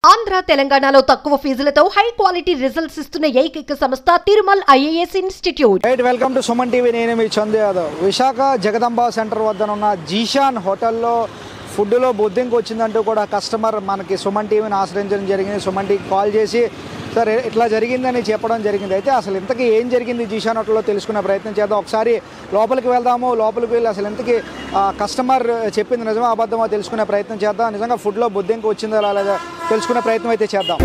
ఆంధ్ర తెలంగాణలో తక్కువ ఫీజులతో high quality results ఇస్తున్న ఏకైక సంస్థ Tirumal IAS institute. Right, welcome to Suman TV. నేను మీ చందు యాదవ్. విశాఖ జగదంబ సెంటర్ వద్ద ఉన్న జీషాన్ హోటల్లో ఫుడ్లో బొద్దింక వచ్చిందంటూ కూడా కస్టమర్ మనకి సుమన్ టీవీని ఆశ్రయించడం జరిగింది. సుమన్ టీవీకి కాల్ చేసి సార్ ఇట్లా జరిగిందని చెప్పడం జరిగింది. అయితే అసలు ఇంతకీ ఏం జరిగింది జీషాన్ హోటల్లో తెలుసుకునే ప్రయత్నం చేద్దాం. ఒకసారి లోపలికి వెళ్దాము. లోపలికి వెళ్ళి అసలు ఇంతకీ కస్టమర్ చెప్పింది నిజమో అబద్ధమో తెలుసుకునే ప్రయత్నం చేద్దాం. నిజంగా ఫుడ్లో బొద్దింక వచ్చిందో లేదా తెలుసుకునే ప్రయత్నం అయితే చేద్దాం.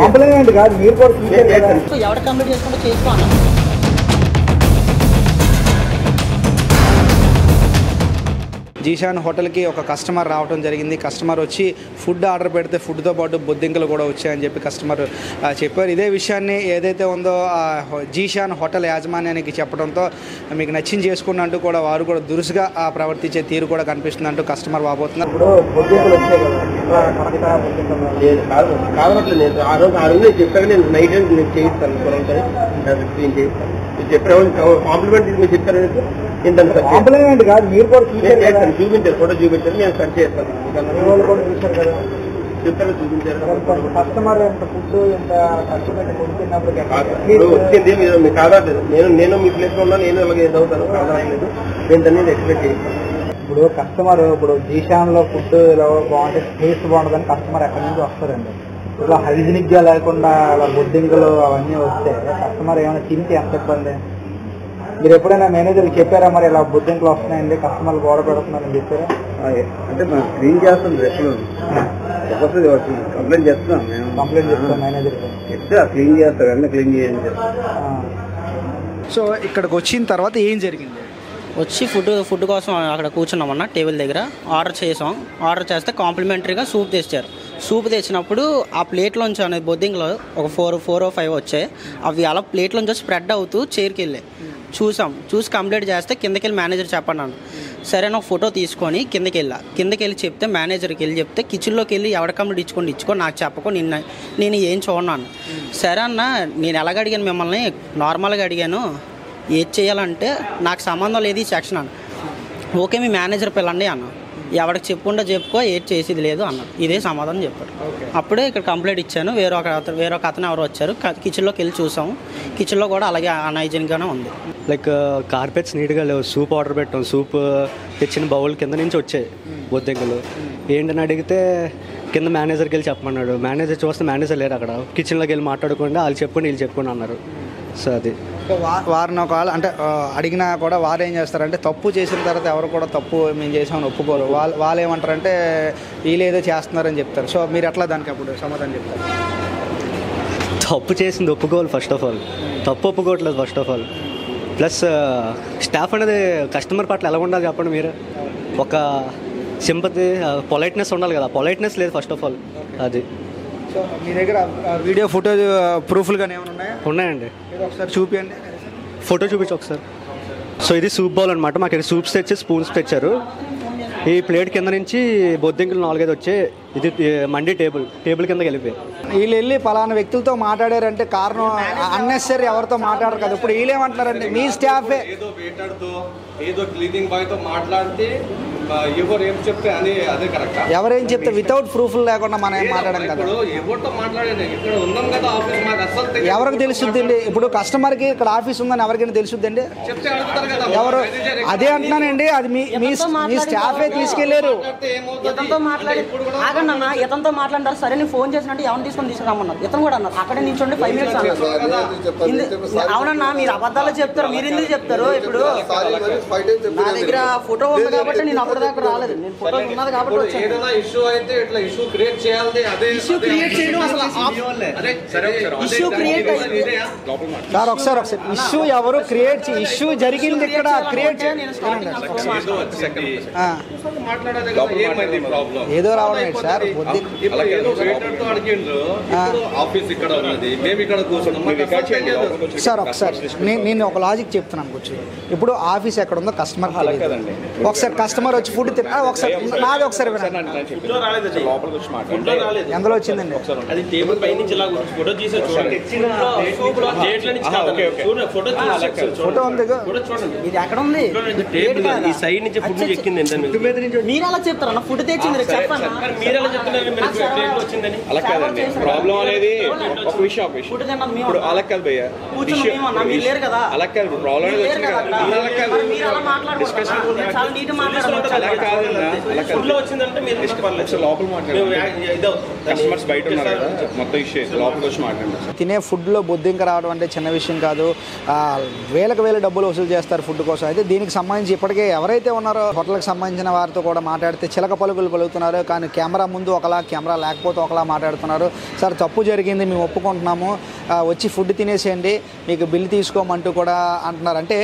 కాంప్లిమెంట్ కాదు, మీరు కూడా ఎవరు కంప్లీట్ చేసుకుంటే చేసుకోవాలి. జీషాన్ హోటల్కి ఒక కస్టమర్ రావడం జరిగింది. కస్టమర్ వచ్చి ఫుడ్ ఆర్డర్ పెడితే ఫుడ్తో పాటు బొద్దింకలు కూడా వచ్చాయని చెప్పి కస్టమర్ చెప్పారు. ఇదే విషయాన్ని ఏదైతే ఉందో జీషాన్ హోటల్ యాజమాన్యానికి చెప్పడంతో మీకు నచ్చింది చేసుకున్నట్టు కూడా వారు కూడా దురుసుగా ప్రవర్తించే తీరు కూడా కనిపిస్తుంది అంటూ కస్టమర్ వాపోతున్నారు. కాంప్లిమెంట్ కాదు, మీరు కూడా చూపించారు, ఫోటో చూపించారు, నేను సెర్చ్ చేస్తాను. చూసారు కదా, చెప్తాను, చూపించారు. కస్టమర్ ఎంత ఫుడ్ ఎంత కష్టపడి వచ్చింది మీకు కాదట్లేదు. నేను మీ ప్లేస్ లో ఉన్నా, నేను అలాగే ఏదవుతాను కాదలేదు. నేను దాన్ని ఎక్స్పెక్ట్ చేస్తాను. ఇప్పుడు కస్టమర్ ఇప్పుడు జీషాన్ లో ఫుడ్ ఇలా బాగుంటే టేస్ట్ బాగుంటుందని కస్టమర్ ఎక్కడి నుంచి వస్తారండి. ఇట్లా హైజీనిక్ గా లేకుండా అలా బొద్దింకలు అవన్నీ వస్తే కస్టమర్ ఏమైనా తింటే ఎంత ఇబ్బంది. మీరు ఎప్పుడైనా మేనేజర్కి చెప్పారా మరి ఇలా బొద్దింకలు వస్తున్నాయండి కస్టమర్లు గోడ పెడుతున్నారని చెప్పారా? అంటే మనం క్లీన్ చేస్తాం, కంప్లైంట్ చేస్తున్నాం. కంప్లైంట్ చేస్తాం మేనేజర్కి, చెప్తే క్లీన్ చేస్తారు, అన్నీ క్లీన్ చేయండి. సో ఇక్కడికి వచ్చిన తర్వాత ఏం జరిగింది? వచ్చి ఫుడ్ కోసం అక్కడ కూర్చున్నామన్న టేబుల్ దగ్గర ఆర్డర్ చేసాం. ఆర్డర్ చేస్తే కాంప్లిమెంటరీగా సూప్ తెచ్చారు. సూప్ తెచ్చినప్పుడు ఆ ప్లేట్లోంచి అనేది బొద్దింకలో ఒక 4 5 వచ్చాయి. అవి అలా ప్లేట్లోంచి స్ప్రెడ్ అవుతూ చైర్కి వెళ్ళాయి. చూసి కంప్లీట్ చేస్తే కిందకి వెళ్ళి మేనేజర్ చెప్పన్నాను. సరే నాకు ఫోటో తీసుకొని కిందకి వెళ్ళి చెప్తే మేనేజర్కి వెళ్ళి చెప్తే కిచెన్లోకి వెళ్ళి ఎవడ కంప్లీట్ ఇచ్చుకో నాకు చెప్పకో నేను ఏం చూడన్నాను. సరే అన్న, నేను ఎలాగ అడిగాను మిమ్మల్ని, నార్మల్గా అడిగాను, ఏది చేయాలంటే నాకు సంబంధం లేదు ఈ సెక్షన్ అన్న. ఓకే మీ మేనేజర్ పిల్లండి అన్న, ఎవరికి చెప్పుకో ఏది చేసేది లేదు అన్న. ఇదే సమాధానం చెప్పారు. అప్పుడే ఇక్కడ కంప్లైంట్ ఇచ్చాను. వేరొక అతను ఎవరు వచ్చారు, కిచెన్లోకి వెళ్ళి చూసాము. కిచెన్లో కూడా అలాగే అన్హైజీన్గానే ఉంది. లైక్ కార్పెట్స్ నీట్గా లేవు. సూప్ ఆర్డర్ పెట్టాం, సూప్ తెచ్చిన బౌల్ కింద నుంచి వచ్చాయి బొద్దింకలు. ఏంటని అడిగితే కింద మేనేజర్కి వెళ్ళి చెప్పమన్నాడు. మేనేజర్ చూస్తే మేనేజర్ లేరు అక్కడ. కిచెన్లోకి వెళ్ళి మాట్లాడుకుంటే వాళ్ళు చెప్పుకొని వీళ్ళు చెప్పుకొని అన్నారు. సో అది వారిని ఒకవేళ అంటే అడిగినా కూడా వారు ఏం చేస్తారంటే తప్పు చేసిన తర్వాత ఎవరు కూడా తప్పు మేము చేసామని ఒప్పుకోరు. వాళ్ళు ఏమంటారంటే వీళ్ళేదో చేస్తున్నారని చెప్తారు. సో మీరు ఎట్లా దానికి అప్పుడు సమాధానం చెప్తారు? తప్పు చేసింది ఒప్పుకోవాలి. ఫస్ట్ ఆఫ్ ఆల్ తప్పు ఒప్పుకోవట్లేదు first of all. Plus staff అనేది కస్టమర్ పట్ల ఎలా ఉండాలి చెప్పండి మీరు. ఒక సింపతి, పొలైట్నెస్ ఉండాలి కదా. పొలైట్నెస్ లేదు ఫస్ట్ ఆఫ్ ఆల్. అది సో మీ దగ్గర వీడియో ఫుటేజ్ ప్రూఫ్లు కానీ ఏమైనా ఉన్నాయా? ఉన్నాయండి. ఒకసారి చూపించండి, ఫోటో చూపించు ఒకసారి. సో ఇది సూప్ బౌల్ అనమాట. మాకు ఇక్కడ సూప్స్ తెచ్చి స్పూన్స్ తెచ్చారు. ఈ ప్లేట్ కింద నుంచి బొద్దింకలు 4 5 వచ్చి ఇది మండి టేబుల్ కిందకి వెళ్ళిపోయి వీళ్ళు వెళ్ళి పలానా వ్యక్తులతో మాట్లాడారంటే కారణం అన్నెసరీ ఎవరితో మాట్లాడరు కదా. ఇప్పుడు వీళ్ళు ఏమంటున్నారంటే మీ స్టాఫే ఏదో వెయిటర్తో ఏదో క్లీనింగ్ బాయ్తో మాట్లాడితే ఎవరు ఏం చెప్తే అని అదే కరెక్ట్. ఎవరేం చెప్తే వితౌట్ ప్రూఫ్ లేకుండా మనం ఏం మాట్లాడడం కదా. ఎవరితో మాట్లాడండి, ఇక్కడ ఉన్నాం కదా ఆఫీస్, మాకు అసలు ఎవరికి తెలుస్తుందండి? ఇప్పుడు కస్టమర్కి ఇక్కడ ఆఫీస్ ఉందని ఎవరికైనా తెలుస్తుందండి? చెప్తే అడుగుతారు కదా ఎవరు? అదే అంటున్నానండి, అది మీ స్టాఫే తీసుకెళ్లారు. ఇతనితో మాట్లాడి ఆగండి అన్న, ఇతనితో మాట్లాడారు. సరే నేను ఫోన్ చేసినట్టు ఎవరిని తీసుకురమ్మన్నారు. ఇతను కూడా అన్నారు అక్కడే నించోండి 5 minutes అన్నారు. అవునన్నా, మీరు అబద్ధాలు చెప్తారు. మీరు ఎందుకు చెప్తారు? ఇప్పుడు నా దగ్గర ఫోటో ఉంది కాబట్టి నేను అప్పుడు దాకా రాలేదు. నేను ఫోటో ఉన్నది కాబట్టి ఏదైనా ఇష్యూ అయితే ఇట్లా ఇష్యూ క్రియేట్ చేయాలి. అదే ఇష్యూ క్రియేట్ చేయడం అసలు ఇష్యూ క్రియేట్ సార్ ఒకసారి ఇష్యూ ఎవరు క్రియేట్ ఇష్యూ జరిగింది ఇక్కడ క్రియేట్ మాట్లాడేది ఏమైంది ప్రాబ్లం? ఏదో రావడం సార్ ఏదో వెయిటర్తో అడిగిండ్రు, ఆఫీస్ ఇక్కడ ఉన్నది, మేము ఇక్కడ కూర్చున్నాం. సార్ ఒకసారి నేను ఒక లాజిక్ చెప్తున్నాను కూర్చో. ఇప్పుడు ఆఫీస్ ఎక్కడ ఉందో కస్టమర్ తెలియదు. ఒకసారి కస్టమర్ వచ్చి ఫుడ్ ఒకసారి నాది ఒకసారి ఎందులో వచ్చిందండి ఫోటో ఉంది. ఇది ఎక్కడ ఉంది? ఈ సైడ్ నుంచి ఫుడ్ ఎక్కింది. మీరు అలా చెప్తారన్న, ఫుడ్ తెచ్చింది చెప్పండి. మీరు ఎలా చెప్తున్నారు వచ్చిందని? అలా కాదండి, ప్రాబ్లం అనేది ఒక విషయం. ఇప్పుడు అలా కాదు భయ్యా, అలా కాదు ప్రాబ్లం లోపల మాట్లాడారు. కస్టమర్స్ బయట ఉన్నారు కదా, మొత్తం ఇష్యూ లోపలికి వచ్చి మాట్లాడారు. తినే ఫుడ్లో బొద్దింక రావడం అంటే చిన్న విషయం కాదు. వేలకు వేల డబ్బులు వసూలు చేస్తారు ఫుడ్ కోసం. అయితే దీనికి సంబంధించి ఇప్పటికే ఎవరైతే ఉన్నారో హోటల్కి సంబంధించిన వారితో కూడా మాట్లాడితే చిలక పలుకులు పలుకుతున్నారు. కానీ కెమెరా ముందు ఒకలా, కెమెరా లేకపోతే ఒకలా మాట్లాడుతున్నారు. సార్ తప్పు జరిగింది, మేము ఒప్పుకుంటున్నాము, వచ్చి ఫుడ్ తినేసేయండి, మీకు బిల్ తీసుకోమంటూ కూడా అంటున్నారు. అంటే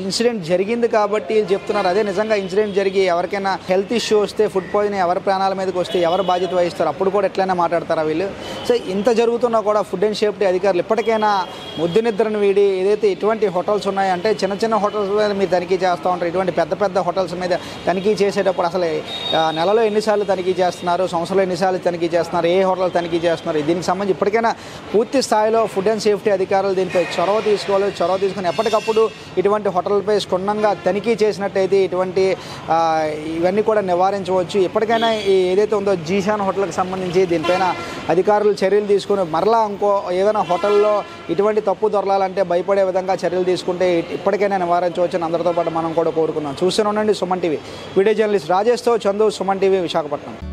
ఇన్సిడెంట్ జరిగింది కాబట్టి చెప్తున్నారు. అదే నిజంగా ఇన్సిడెంట్ జరిగి ఎవరికైనా హెల్త్ ఇష్యూ వస్తే, ఫుడ్ పాయిజన్ ఎవరి ప్రాణాల మీదకి వస్తే ఎవరు బాధ్యత వహిస్తారు? అప్పుడు కూడా ఎట్లయినా మాట్లాడతారా వీళ్ళు? సో ఇంత జరుగుతున్నా కూడా ఫుడ్ అండ్ సేఫ్టీ అధికారులు ఇప్పటికైనా ముద్దు నిద్రను వీడి ఏదైతే ఇటువంటి హోటల్స్ ఉన్నాయంటే చిన్న చిన్న హోటల్స్ మీద మీరు తనిఖీ చేస్తూ ఉంటారు. ఇటువంటి పెద్ద పెద్ద హోటల్స్ మీద తనిఖీ చేసేటప్పుడు అసలు నెలలో ఎన్నిసార్లు తనిఖీ చేస్తున్నారు, సంవత్సరంలో ఎన్నిసార్లు తనిఖీ చేస్తున్నారు, ఏ హోటల్ తనిఖీ చేస్తున్నారు? దీనికి సంబంధించి ఇప్పటికైనా పూర్తి స్థాయిలో ఫుడ్ అండ్ సేఫ్టీ అధికారులు దీనిపై చొరవ తీసుకోవాలి. చొరవ తీసుకుని ఎప్పటికప్పుడు ఇటువంటి హోటల్పై క్షుణ్ణంగా తనిఖీ చేసినట్టయితే ఇటువంటి ఇవన్నీ కూడా నివారించవచ్చు. ఇప్పటికైనా ఏదైతే ఉందో జీషాన్ హోటల్కి సంబంధించి దీనిపైన అధికారులు చర్యలు తీసుకుని మరలా ఇంకో ఏదైనా హోటల్లో ఇటువంటి తప్పు దొరలాలంటే భయపడే విధంగా చర్యలు తీసుకుంటే ఇప్పటికైనా నివారించవచ్చు అని అందరితో పాటు మనం కూడా కోరుకున్నాం. చూస్తూనే ఉండండి సుమన్ టీవీ. వీడియో జర్నలిస్ట్ రాజేష్తో చందు, సుమన్ టీవీ, విశాఖపట్నం.